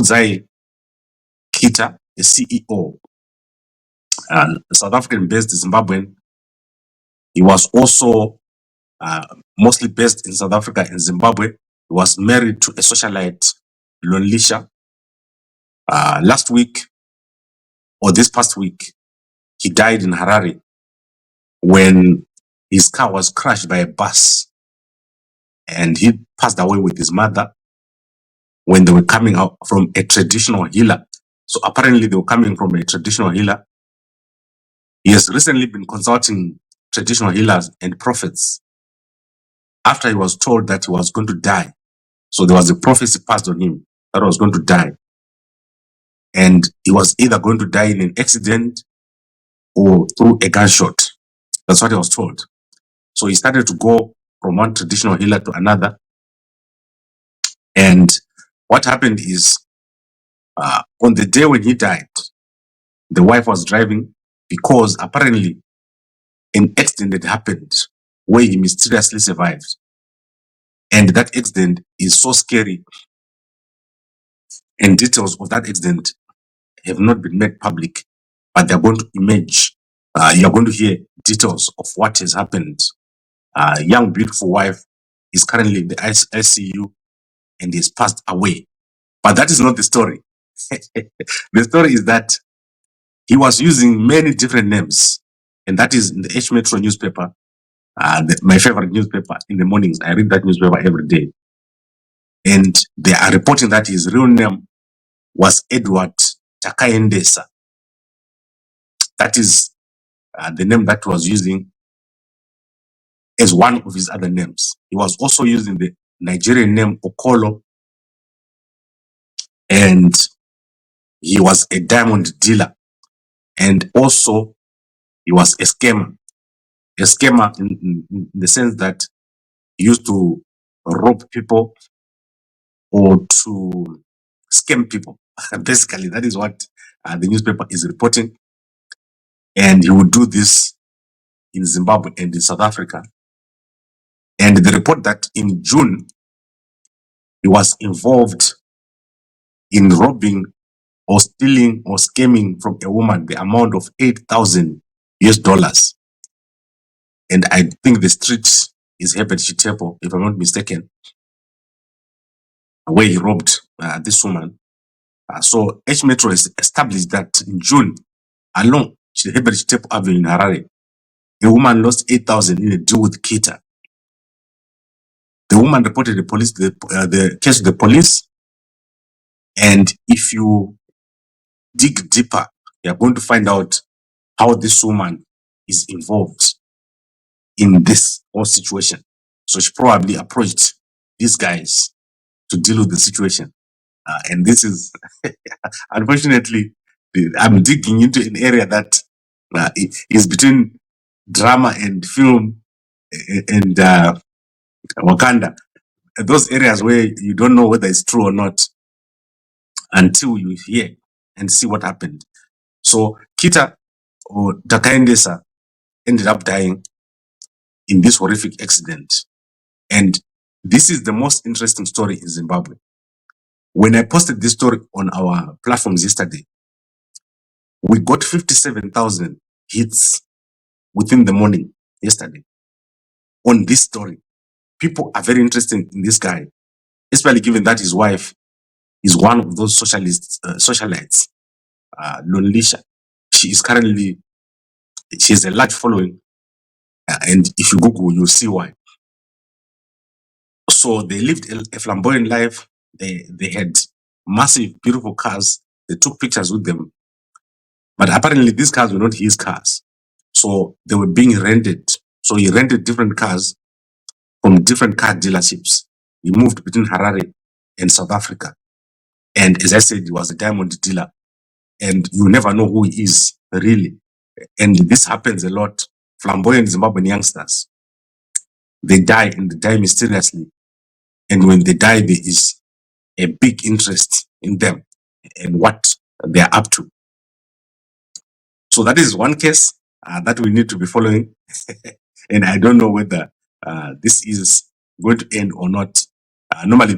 Kudzai Keita, a CEO, South African-based Zimbabwean. He was also mostly based in South Africa and Zimbabwe. He was married to a socialite, Lonlisha. Last week, or this past week, he died in Harare when his car was crashed by a bus, and he passed away with his mother when they were coming out from a traditional healer. So apparently they were coming from a traditional healer. He has recently been consulting traditional healers and prophets after he was told that he was going to die. So there was a prophecy passed on him that he was going to die. And he was either going to die in an accident or through a gunshot. That's what he was told. So he started to go from one traditional healer to another. And what happened is, on the day when he died, the wife was driving because apparently an accident had happened where he mysteriously survived. And that accident is so scary, and details of that accident have not been made public, but they're going to emerge. You're going to hear details of what has happened. Young, beautiful wife is currently in the ICU and is passed away. But that is not the story. The story is that he was using many different names, and that is in the H Metro newspaper, my favorite newspaper in the mornings. I read that newspaper every day. And they are reporting that his real name was Edward Takaendesa. That is the name that was using as one of his other names. He was also using the Nigerian name Okolo, and he was a diamond dealer, and also he was a scammer. A scammer in the sense that he used to rob people or to scam people. Basically, that is what the newspaper is reporting. And he would do this in Zimbabwe and in South Africa. And they report that in June, he was involved in robbing or stealing or scamming from a woman the amount of $8,000. And I think the street is Herbert Chitepo, if I'm not mistaken, where he robbed this woman. So H Metro has established that in June, along Herbert Chitepo Avenue in Harare, a woman lost 8,000 in a deal with Keita. The woman reported the case to the police. And if you dig deeper, you're going to find out how this woman is involved in this whole situation. So she probably approached these guys to deal with the situation. And this is, unfortunately, I'm digging into an area that is between drama and film and Wakanda. Those areas where you don't know whether it's true or not until you hear and see what happened. So Keita or Takaendesa ended up dying in this horrific accident. And this is the most interesting story in Zimbabwe. When I posted this story on our platforms yesterday, we got 57,000 hits within the morning yesterday on this story. People are very interested in this guy, especially given that his wife is one of those socialites, Lonlisha. She has a large following, and if you Google, you'll see why. So they lived a flamboyant life. They had massive, beautiful cars. They took pictures with them. But apparently these cars were not his cars. So they were being rented. So he rented different cars from different car dealerships. He moved between Harare and South Africa. And as I said, he was a diamond dealer. And you never know who he is, really. And this happens a lot. Flamboyant Zimbabwean youngsters, they die, and they die mysteriously. And when they die, there is a big interest in them and what they are up to. So that is one case that we need to be following. And I don't know whether this is going to end or not. Normally,